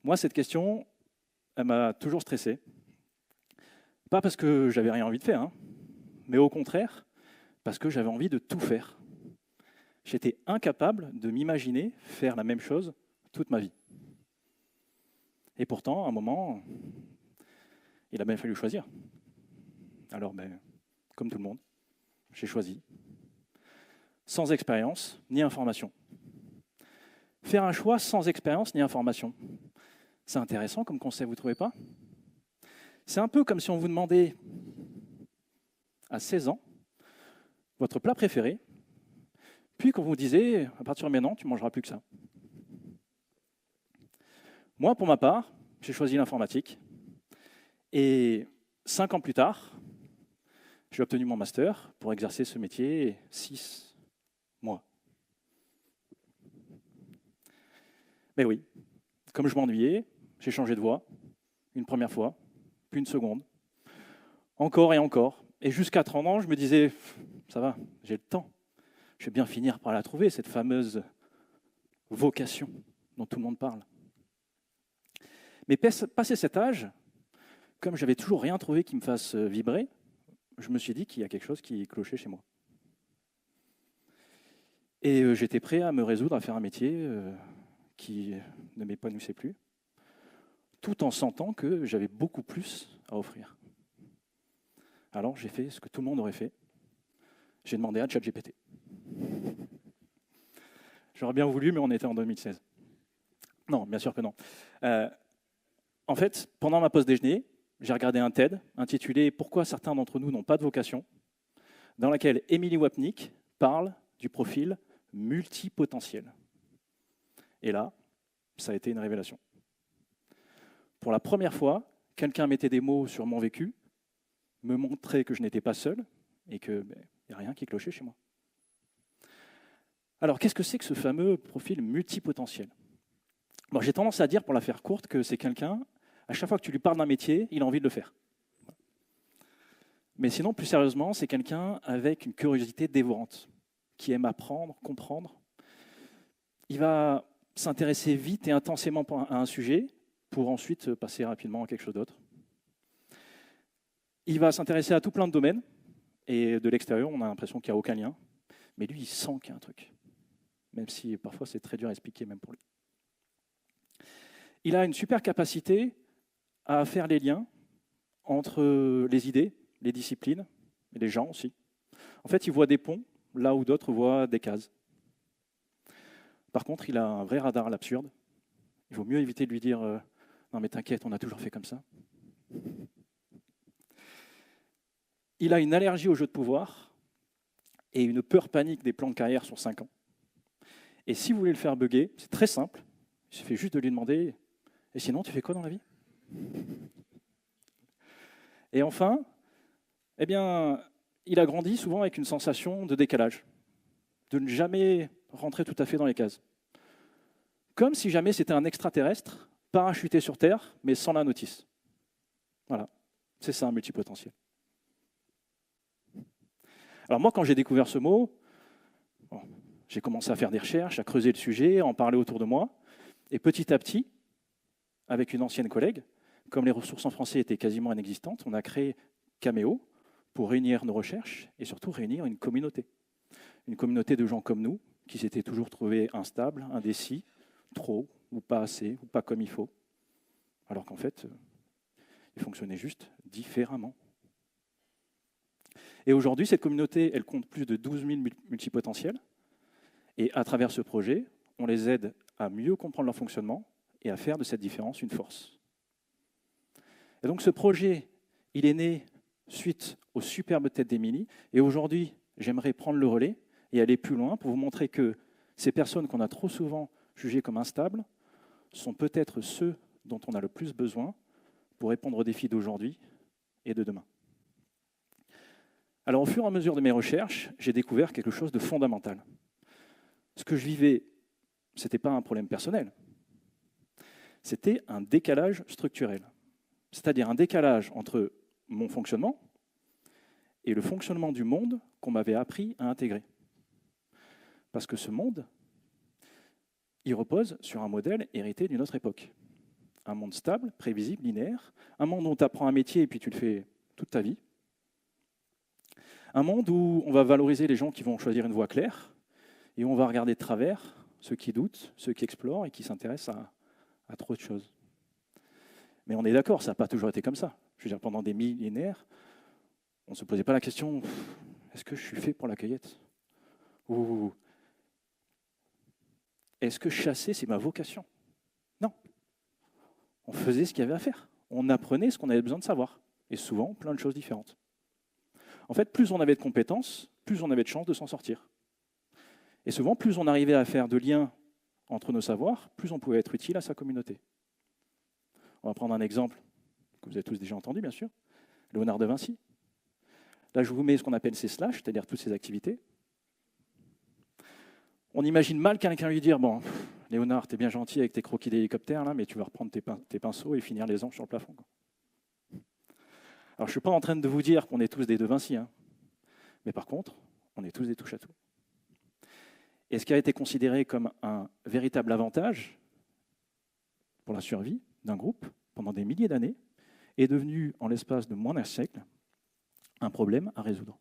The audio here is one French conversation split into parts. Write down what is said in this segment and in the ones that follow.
Moi, cette question, elle m'a toujours stressé. Pas parce que j'avais rien envie de faire, hein, mais au contraire, parce que j'avais envie de tout faire. J'étais incapable de m'imaginer faire la même chose toute ma vie. Et pourtant, à un moment, il a bien fallu choisir. Alors, comme tout le monde, j'ai choisi, sans expérience ni information. Faire un choix sans expérience ni information, c'est intéressant comme concept, vous ne trouvez pas? C'est un peu comme si on vous demandait, à 16 ans, votre plat préféré, puis qu'on vous disait, à partir de maintenant, tu ne mangeras plus que ça. Moi, pour ma part, j'ai choisi l'informatique, et 5 ans plus tard, j'ai obtenu mon master pour exercer ce métier 6 mois. Mais oui, comme je m'ennuyais, j'ai changé de voie, une première fois, puis une seconde, encore et encore. Et jusqu'à 30 ans, je me disais, ça va, j'ai le temps. Je vais bien finir par la trouver, cette fameuse vocation dont tout le monde parle. Mais passé cet âge, comme j'avais toujours rien trouvé qui me fasse vibrer, je me suis dit qu'il y a quelque chose qui clochait chez moi. Et j'étais prêt à me résoudre à faire un métier qui ne m'épanouissait plus, tout en sentant que j'avais beaucoup plus à offrir. Alors j'ai fait ce que tout le monde aurait fait. J'ai demandé à ChatGPT. J'aurais bien voulu, mais on était en 2016. Non, bien sûr que non. En fait, pendant ma pause déjeuner, j'ai regardé un TED intitulé « Pourquoi certains d'entre nous n'ont pas de vocation ?» dans laquelle Emily Wapnick parle du profil multipotentiel. Et là, ça a été une révélation. Pour la première fois, quelqu'un mettait des mots sur mon vécu, me montrait que je n'étais pas seul et qu'il n'y a rien qui clochait chez moi. Alors, qu'est-ce que c'est que ce fameux profil multipotentiel? Bon, j'ai tendance à dire, pour la faire courte, que c'est quelqu'un, à chaque fois que tu lui parles d'un métier, il a envie de le faire. Mais sinon, plus sérieusement, c'est quelqu'un avec une curiosité dévorante, qui aime apprendre, comprendre. Il va s'intéresser vite et intensément à un sujet, pour ensuite passer rapidement à quelque chose d'autre. Il va s'intéresser à tout plein de domaines, et de l'extérieur, on a l'impression qu'il n'y a aucun lien. Mais lui, il sent qu'il y a un truc, même si parfois c'est très dur à expliquer, même pour lui. Il a une super capacité à faire les liens entre les idées, les disciplines, et les gens aussi. En fait, il voit des ponts là où d'autres voient des cases. Par contre, il a un vrai radar à l'absurde. Il vaut mieux éviter de lui dire « Non mais t'inquiète, on a toujours fait comme ça ». Il a une allergie au jeu de pouvoir et une peur panique des plans de carrière sur 5 ans. Et si vous voulez le faire bugger, c'est très simple. Il suffit juste de lui demander « Et sinon, tu fais quoi dans la vie ?» Et enfin, eh bien, il a grandi souvent avec une sensation de décalage, de ne jamais rentrer tout à fait dans les cases. Comme si jamais c'était un extraterrestre parachuté sur Terre, mais sans la notice. Voilà, c'est ça un multipotentiel. Alors moi, quand j'ai découvert ce mot, j'ai commencé à faire des recherches, à creuser le sujet, à en parler autour de moi. Et petit à petit, avec une ancienne collègue, comme les ressources en français étaient quasiment inexistantes, on a créé Cameo pour réunir nos recherches et surtout réunir une communauté. Une communauté de gens comme nous, qui s'étaient toujours trouvés instables, indécis, trop, ou pas assez, ou pas comme il faut. Alors qu'en fait, ils fonctionnaient juste différemment. Et aujourd'hui, cette communauté, elle compte plus de 12 000 multipotentiels. Et à travers ce projet, on les aide à mieux comprendre leur fonctionnement et à faire de cette différence une force. Et donc ce projet, il est né suite aux superbes têtes d'Émilie. Et aujourd'hui, j'aimerais prendre le relais et aller plus loin pour vous montrer que ces personnes qu'on a trop souvent jugées comme instables sont peut-être ceux dont on a le plus besoin pour répondre aux défis d'aujourd'hui et de demain. Alors au fur et à mesure de mes recherches, j'ai découvert quelque chose de fondamental. Ce que je vivais, ce n'était pas un problème personnel, c'était un décalage structurel. C'est-à-dire un décalage entre mon fonctionnement et le fonctionnement du monde qu'on m'avait appris à intégrer. Parce que ce monde, il repose sur un modèle hérité d'une autre époque. un monde stable, prévisible, linéaire, un monde où tu apprends un métier et puis tu le fais toute ta vie, un monde où on va valoriser les gens qui vont choisir une voie claire et où on va regarder de travers ceux qui doutent, ceux qui explorent et qui s'intéressent à trop de choses. Mais on est d'accord, ça n'a pas toujours été comme ça. Je veux dire, pendant des millénaires, on ne se posait pas la question « est-ce que je suis fait pour la cueillette ?» ou « est-ce que chasser, c'est ma vocation ?» Non. On faisait ce qu'il y avait à faire. On apprenait ce qu'on avait besoin de savoir. Et souvent, plein de choses différentes. En fait, plus on avait de compétences, plus on avait de chances de s'en sortir. Et souvent, plus on arrivait à faire de liens entre nos savoirs, plus on pouvait être utile à sa communauté. On va prendre un exemple que vous avez tous déjà entendu, bien sûr, Léonard de Vinci. Là, je vous mets ce qu'on appelle ces slash, c'est-à-dire toutes ces activités. On imagine mal quelqu'un lui dire « Bon, Léonard, t'es bien gentil avec tes croquis d'hélicoptère, là, mais tu vas reprendre tes pinceaux et finir les anges sur le plafond. » Alors, je ne suis pas en train de vous dire qu'on est tous des De Vinci, hein. Mais par contre, on est tous des touche-à-tout. Et ce qui a été considéré comme un véritable avantage pour la survie d'un groupe pendant des milliers d'années est devenu, en l'espace de moins d'un siècle, un problème à résoudre.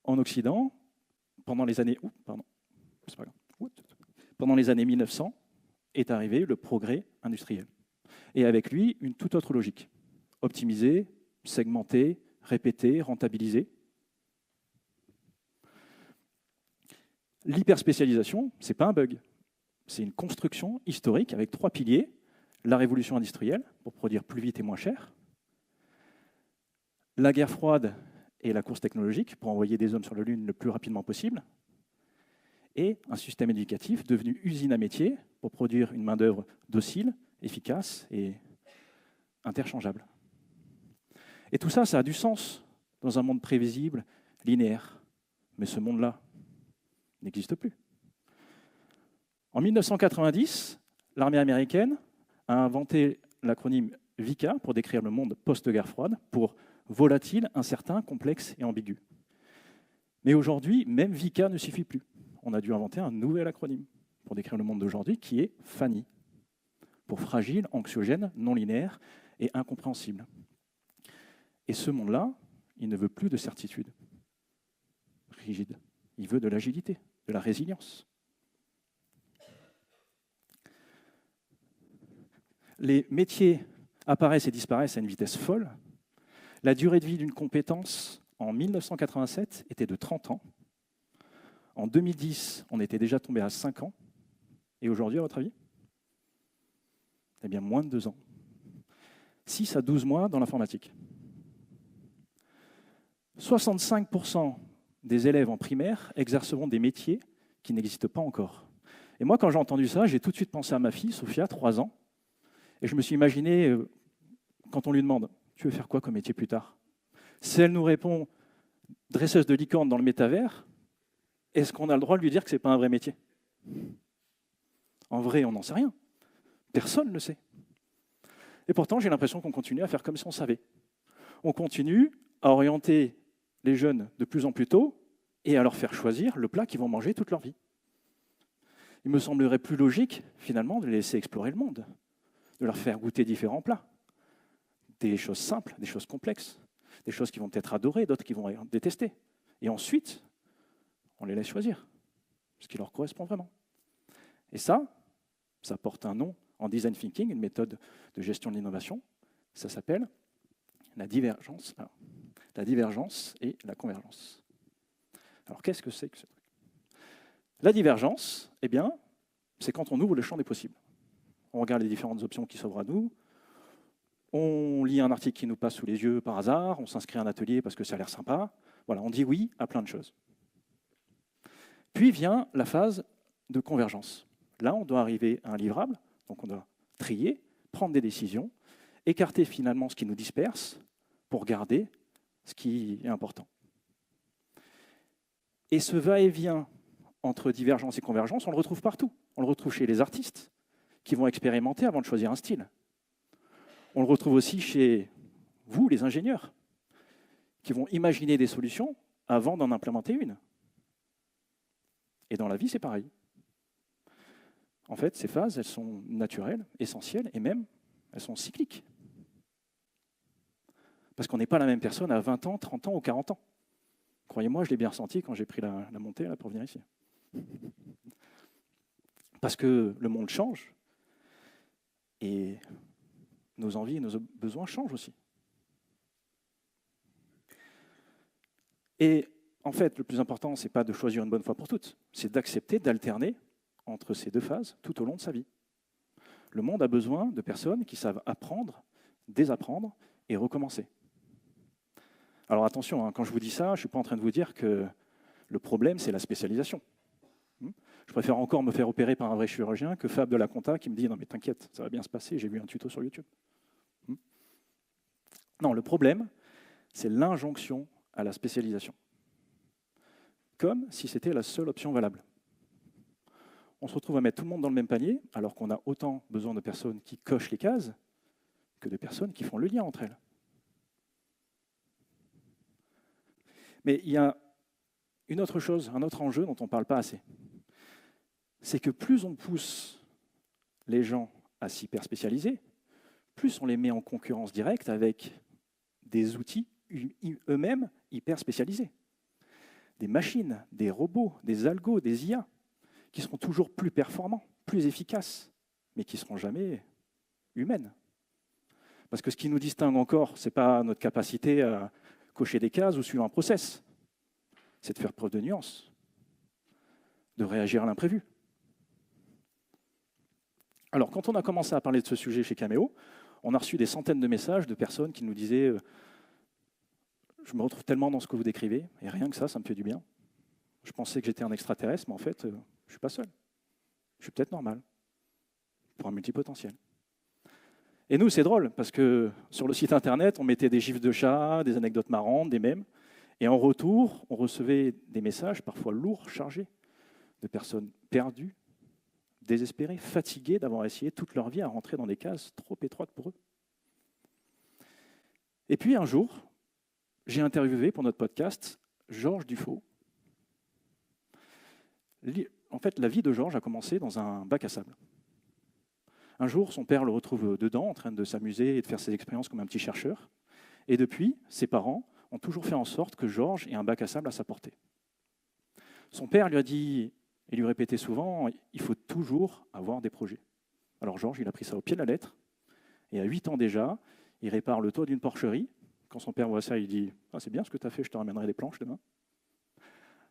En Occident, pendant les années, pendant les années 1900, est arrivé le progrès industriel. Et avec lui, une toute autre logique. Optimiser, segmenter, répéter, rentabiliser. L'hyperspécialisation, ce n'est pas un bug. C'est une construction historique avec 3 piliers. La révolution industrielle, pour produire plus vite et moins cher. La guerre froide et la course technologique, pour envoyer des hommes sur la Lune le plus rapidement possible. Et un système éducatif devenu usine à métier pour produire une main-d'œuvre docile, efficace et interchangeable. Et tout ça, ça a du sens dans un monde prévisible, linéaire. Mais ce monde-là n'existe plus. En 1990, l'armée américaine a inventé l'acronyme VICA pour décrire le monde post-guerre froide, pour volatile, incertain, complexe et ambigu. Mais aujourd'hui, même VICA ne suffit plus. On a dû inventer un nouvel acronyme pour décrire le monde d'aujourd'hui qui est FANI, pour fragile, anxiogène, non linéaire et incompréhensible. Et ce monde-là, il ne veut plus de certitude rigide. Il veut de l'agilité, de la résilience. Les métiers apparaissent et disparaissent à une vitesse folle. La durée de vie d'une compétence en 1987 était de 30 ans. En 2010, on était déjà tombé à 5 ans. Et aujourd'hui, à votre avis ? Eh bien, moins de 2 ans. 6 à 12 mois dans l'informatique. 65% des élèves en primaire exerceront des métiers qui n'existent pas encore. Et moi, quand j'ai entendu ça, j'ai tout de suite pensé à ma fille, Sophia, 3 ans. Et je me suis imaginé, quand on lui demande « Tu veux faire quoi comme métier plus tard ?» Si elle nous répond « Dresseuse de licorne dans le métavers », est-ce qu'on a le droit de lui dire que ce n'est pas un vrai métier ? En vrai, on n'en sait rien. Personne ne le sait. Et pourtant, j'ai l'impression qu'on continue à faire comme si on savait. On continue à orienter les jeunes de plus en plus tôt et à leur faire choisir le plat qu'ils vont manger toute leur vie. Il me semblerait plus logique, finalement, de les laisser explorer le monde, de leur faire goûter différents plats. Des choses simples, des choses complexes, des choses qui vont être adorées, d'autres qui vont détester. Et ensuite, on les laisse choisir, ce qui leur correspond vraiment. Et ça porte un nom en design thinking, une méthode de gestion de l'innovation. Ça s'appelle la divergence. Alors, la divergence et la convergence. Alors, qu'est-ce que c'est que ce truc ? La divergence, eh bien, c'est quand on ouvre le champ des possibles. On regarde les différentes options qui s'ouvrent à nous, on lit un article qui nous passe sous les yeux par hasard, on s'inscrit à un atelier parce que ça a l'air sympa. Voilà, on dit oui à plein de choses. Puis vient la phase de convergence. Là, on doit arriver à un livrable, donc on doit trier, prendre des décisions, écarter finalement ce qui nous disperse pour garder ce qui est important. Et ce va-et-vient entre divergence et convergence, on le retrouve partout. On le retrouve chez les artistes qui vont expérimenter avant de choisir un style. On le retrouve aussi chez vous, les ingénieurs, qui vont imaginer des solutions avant d'en implémenter une. Et dans la vie, c'est pareil. En fait, ces phases, elles sont naturelles, essentielles, et même, elles sont cycliques. Parce qu'on n'est pas la même personne à 20 ans, 30 ans ou 40 ans. Croyez-moi, je l'ai bien ressenti quand j'ai pris la montée là, pour venir ici. Parce que le monde change, et nos envies et nos besoins changent aussi. Et en fait, le plus important, ce n'est pas de choisir une bonne fois pour toutes, c'est d'accepter d'alterner entre ces deux phases tout au long de sa vie. Le monde a besoin de personnes qui savent apprendre, désapprendre et recommencer. Alors attention, hein, quand je vous dis ça, je ne suis pas en train de vous dire que le problème, c'est la spécialisation. Je préfère encore me faire opérer par un vrai chirurgien que Fab de la compta qui me dit « Non mais t'inquiète, ça va bien se passer, j'ai vu un tuto sur YouTube. » Non, le problème, c'est l'injonction à la spécialisation. Comme si c'était la seule option valable. On se retrouve à mettre tout le monde dans le même panier, alors qu'on a autant besoin de personnes qui cochent les cases que de personnes qui font le lien entre elles. Mais il y a une autre chose, un autre enjeu dont on ne parle pas assez. C'est que plus on pousse les gens à s'hyper-spécialiser, plus on les met en concurrence directe avec des outils eux-mêmes hyper-spécialisés. Des machines, des robots, des algos, des IA, qui seront toujours plus performants, plus efficaces, mais qui ne seront jamais humaines. Parce que ce qui nous distingue encore, ce n'est pas notre capacité à cocher des cases ou suivre un process, c'est de faire preuve de nuance, de réagir à l'imprévu. Alors, quand on a commencé à parler de ce sujet chez Cameo, on a reçu des centaines de messages de personnes qui nous disaient « Je me retrouve tellement dans ce que vous décrivez, et rien que ça me fait du bien. Je pensais que j'étais un extraterrestre, mais en fait, je ne suis pas seul. Je suis peut-être normal, pour un multipotentiel. » Et nous, c'est drôle, parce que sur le site internet, on mettait des gifs de chats, des anecdotes marrantes, des mèmes, et en retour, on recevait des messages parfois lourds, chargés, de personnes perdues, désespérés, fatigués d'avoir essayé toute leur vie à rentrer dans des cases trop étroites pour eux. Et puis un jour, j'ai interviewé pour notre podcast Georges Dufaux. En fait, la vie de Georges a commencé dans un bac à sable. Un jour, son père le retrouve dedans, en train de s'amuser et de faire ses expériences comme un petit chercheur. Et depuis, ses parents ont toujours fait en sorte que Georges ait un bac à sable à sa portée. Son père lui a dit, et lui répétait souvent, il faut toujours avoir des projets. Alors Georges, il a pris ça au pied de la lettre, et à 8 ans déjà, il répare le toit d'une porcherie. Quand son père voit ça, il dit « Ah, c'est bien ce que tu as fait, je te ramènerai des planches demain. »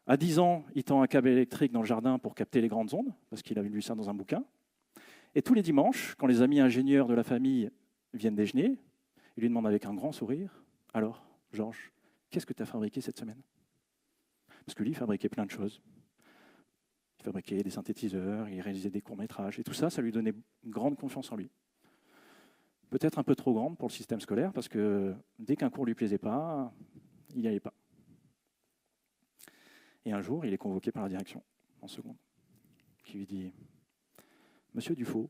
À 10 ans, il tend un câble électrique dans le jardin pour capter les grandes ondes, parce qu'il avait lu ça dans un bouquin. Et tous les dimanches, quand les amis ingénieurs de la famille viennent déjeuner, il lui demande avec un grand sourire « Alors, Georges, qu'est-ce que tu as fabriqué cette semaine ?» Parce que lui, il fabriquait plein de choses. Il fabriquait des synthétiseurs, il réalisait des courts-métrages. Et tout ça, ça lui donnait une grande confiance en lui. Peut-être un peu trop grande pour le système scolaire, parce que dès qu'un cours ne lui plaisait pas, il n'y allait pas. Et un jour, il est convoqué par la direction, en seconde, qui lui dit « Monsieur Dufaux,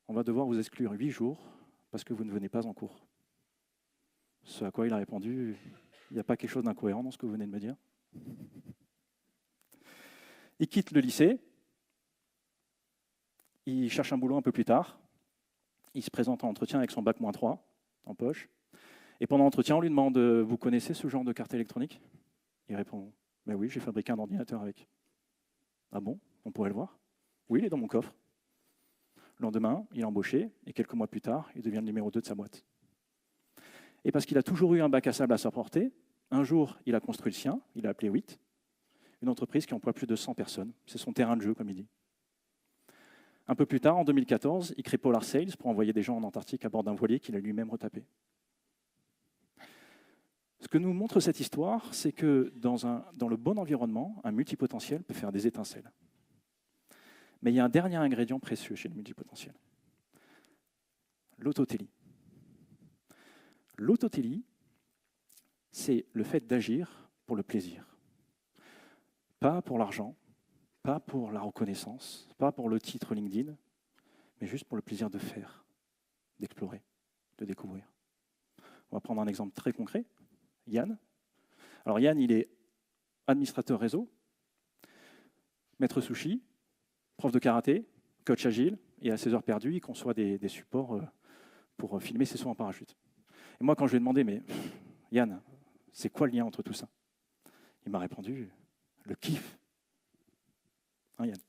on va devoir vous exclure 8 jours parce que vous ne venez pas en cours. » Ce à quoi il a répondu « Il n'y a pas quelque chose d'incohérent dans ce que vous venez de me dire ?» Il quitte le lycée, il cherche un boulot un peu plus tard, il se présente en entretien avec son bac-3 en poche, et pendant l'entretien, on lui demande « Vous connaissez ce genre de carte électronique ?» Il répond « Ben oui, j'ai fabriqué un ordinateur avec. » « Ah bon, on pourrait le voir ?»« Oui, il est dans mon coffre. » Le lendemain, il est embauché, et quelques mois plus tard, il devient le numéro 2 de sa boîte. Et parce qu'il a toujours eu un bac à sable à sa portée, un jour, il a construit le sien, il l'a appelé WIT, une entreprise qui emploie plus de 100 personnes. C'est son terrain de jeu, comme il dit. Un peu plus tard, en 2014, il crée Polar Sails pour envoyer des gens en Antarctique à bord d'un voilier qu'il a lui-même retapé. Ce que nous montre cette histoire, c'est que dans le bon environnement, un multipotentiel peut faire des étincelles. Mais il y a un dernier ingrédient précieux chez le multipotentiel. L'autotélie. L'autotélie, c'est le fait d'agir pour le plaisir. Pas pour l'argent, pas pour la reconnaissance, pas pour le titre LinkedIn, mais juste pour le plaisir de faire, d'explorer, de découvrir. On va prendre un exemple très concret. Yann. Alors Yann, il est administrateur réseau, maître sushi, prof de karaté, coach agile, et à ses heures perdues, il conçoit des supports pour filmer ses sauts en parachute. Et moi, quand je lui ai demandé, mais Yann, c'est quoi le lien entre tout ça? Il m'a répondu, le kiff. Hein, Yann?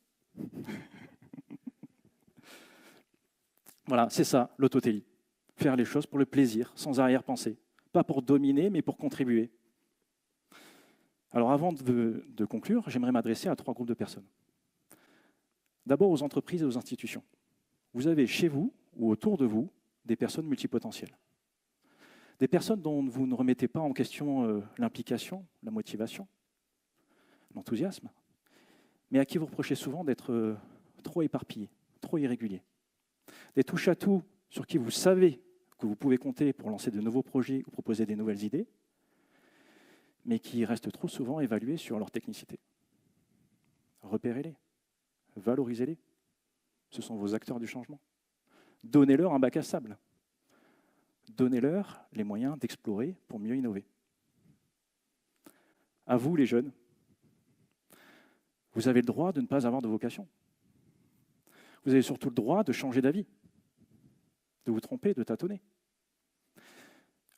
Voilà, c'est ça, l'autotélie. Faire les choses pour le plaisir, sans arrière-pensée. Pas pour dominer, mais pour contribuer. Alors avant de conclure, j'aimerais m'adresser à 3 groupes de personnes. D'abord aux entreprises et aux institutions. Vous avez chez vous ou autour de vous des personnes multipotentielles. Des personnes dont vous ne remettez pas en question l'implication, la motivation, l'enthousiasme, mais à qui vous reprochez souvent d'être trop éparpillés, trop irréguliers. Des touche-à-tout sur qui vous savez que vous pouvez compter pour lancer de nouveaux projets ou proposer des nouvelles idées, mais qui restent trop souvent évalués sur leur technicité. Repérez-les, valorisez-les. Ce sont vos acteurs du changement. Donnez-leur un bac à sable. Donnez-leur les moyens d'explorer pour mieux innover. À vous, les jeunes, vous avez le droit de ne pas avoir de vocation. Vous avez surtout le droit de changer d'avis, de vous tromper, de tâtonner.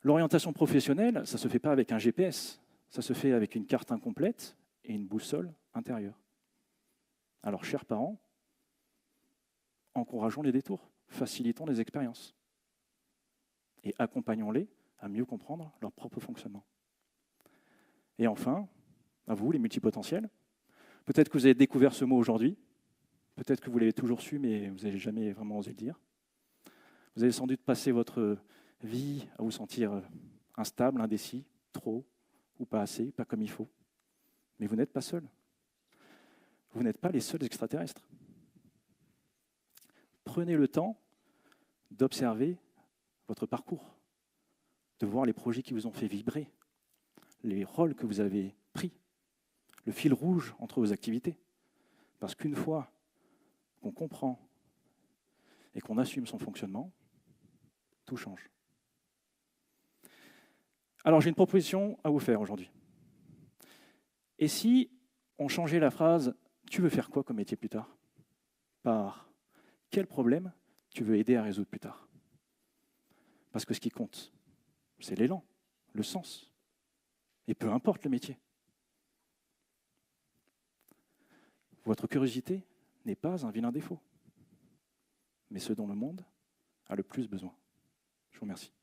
L'orientation professionnelle, ça ne se fait pas avec un GPS, ça se fait avec une carte incomplète et une boussole intérieure. Alors, chers parents, encourageons les détours, facilitons les expériences et accompagnons-les à mieux comprendre leur propre fonctionnement. Et enfin, à vous, les multipotentiels, peut-être que vous avez découvert ce mot aujourd'hui, peut-être que vous l'avez toujours su, mais vous n'avez jamais vraiment osé le dire. Vous avez sans doute passé votre vie à vous sentir instable, indécis, trop, ou pas assez, pas comme il faut. Mais vous n'êtes pas seul. Vous n'êtes pas les seuls extraterrestres. Prenez le temps d'observer votre parcours, de voir les projets qui vous ont fait vibrer, les rôles que vous avez pris, le fil rouge entre vos activités. Parce qu'une fois qu'on comprend et qu'on assume son fonctionnement, tout change. Alors j'ai une proposition à vous faire aujourd'hui. Et si on changeait la phrase « Tu veux faire quoi comme métier plus tard ?» par « Quel problème tu veux aider à résoudre plus tard ?» Parce que ce qui compte, c'est l'élan, le sens. Et peu importe le métier. Votre curiosité n'est pas un vilain défaut, mais ce dont le monde a le plus besoin. Je vous remercie.